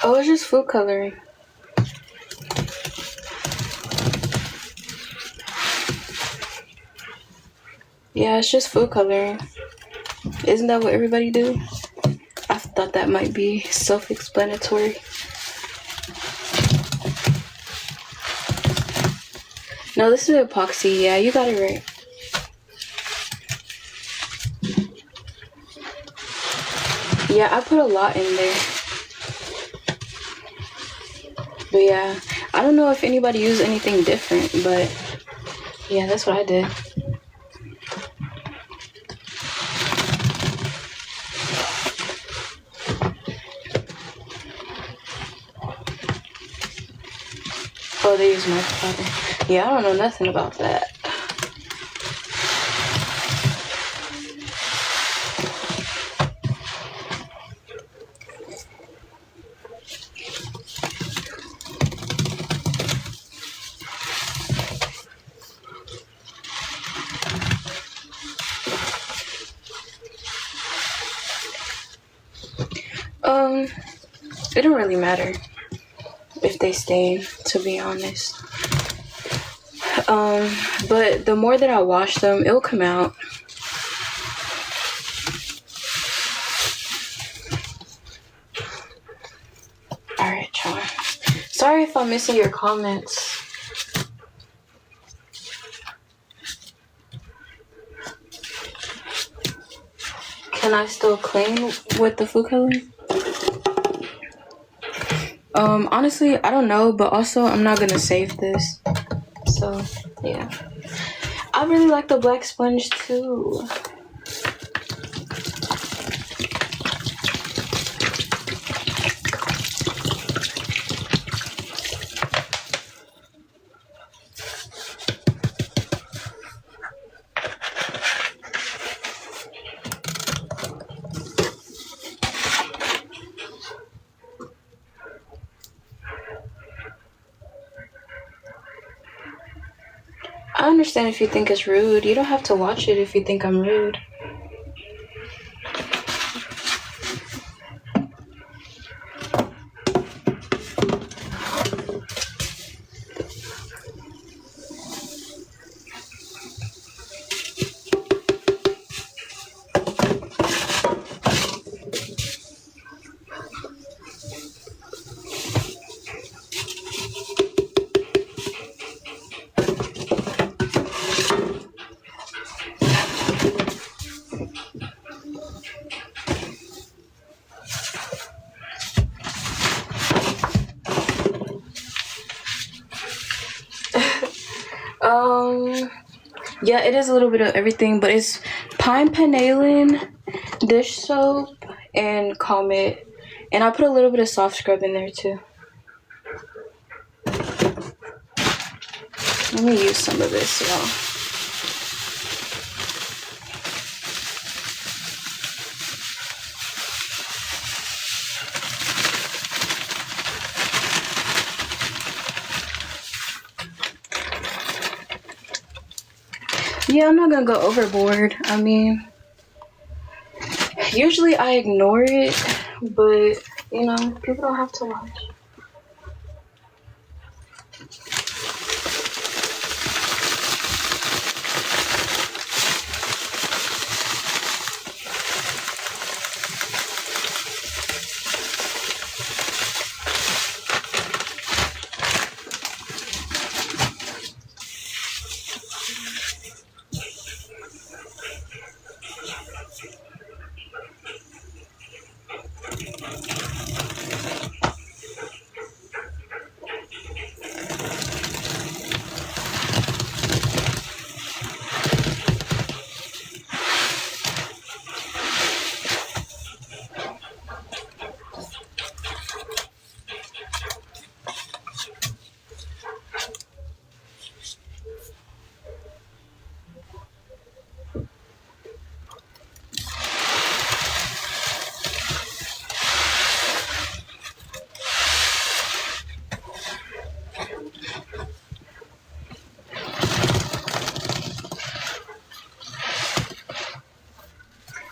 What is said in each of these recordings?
Oh, it's just food coloring. Yeah, it's just food coloring. Isn't that what everybody do? I thought that might be self-explanatory. No, this is epoxy. Yeah, you got it right. Yeah, I put a lot in there. But yeah, I don't know if anybody used anything different, but yeah, that's what I did. Oh, they use mica powder. Yeah, I don't know nothing about that. It don't really matter if they stain, to be honest. But the more that I wash them, it'll come out. Alright, y'all. Sorry if I'm missing your comments. Can I still clean with the food coloring? Honestly, I don't know, but also I'm not gonna save this. So, yeah. I really like the black sponge too. I understand if you think it's rude. You don't have to watch it if you think I'm rude. Yeah, it is a little bit of everything, but it's pine panelin, dish soap, and Comet. And I put a little bit of soft scrub in there too. Let me use some of this, y'all. Yeah, I'm not gonna go overboard. I mean, usually I ignore it, but you know, people don't have to watch.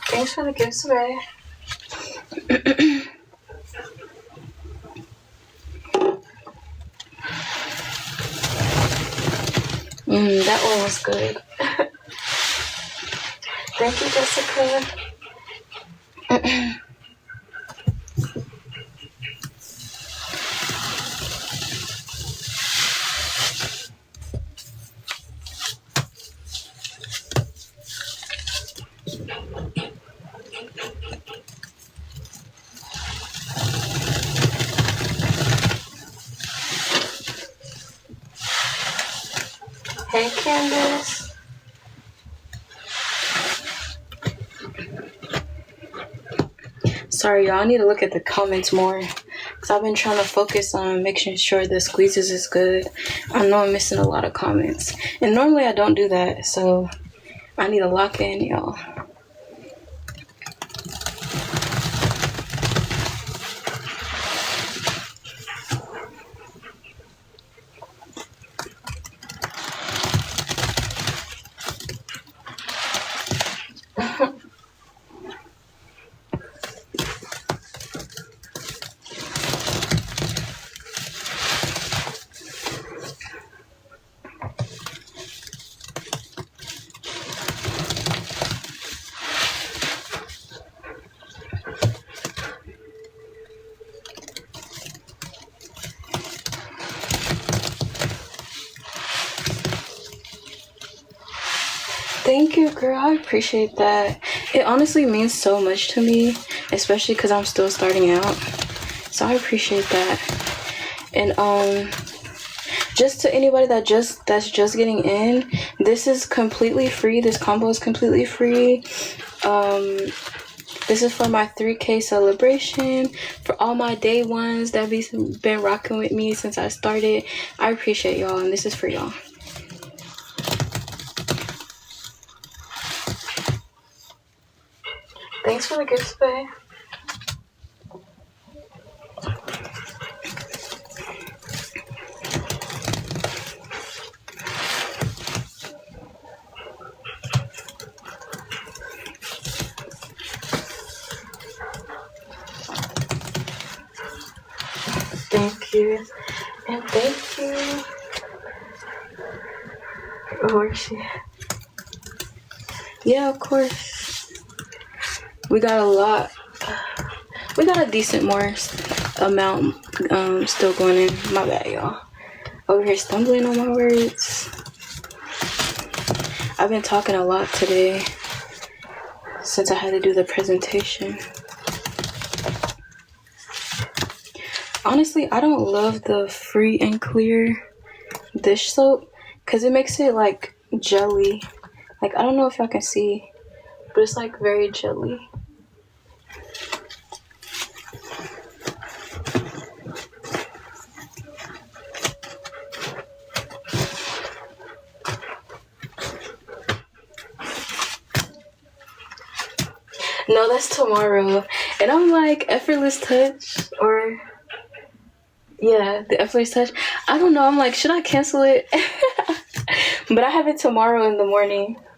Thanks for the gifts, Ray. That one was good. Thank you, Jessica. Hey, Candace. Sorry, y'all. I need to look at the comments more. Because I've been trying to focus on making sure the squeezes is good. I know I'm missing a lot of comments. And normally I don't do that. So I need to lock in, y'all. Thank you, girl. I appreciate that. It honestly means so much to me, especially because I'm still starting out. So I appreciate that. And just to anybody that's just getting in, this is completely free. This combo is completely free. This is for my 3K celebration. For all my day ones that have been rocking with me since I started. I appreciate y'all, and this is for y'all. Thanks for the gifts, babe. Thank you. And thank you. Where is she? Yeah, of course. We got a lot. We got a decent more amount still going in. My bad, y'all. Over here stumbling on my words. I've been talking a lot today since I had to do the presentation. Honestly, I don't love the free and clear dish soap because it makes it like jelly. Like, I don't know if y'all can see, but it's like very jelly. No, that's tomorrow. And I'm like, effortless touch, or yeah, the effortless touch. I don't know. I'm like, should I cancel it? But I have it tomorrow in the morning.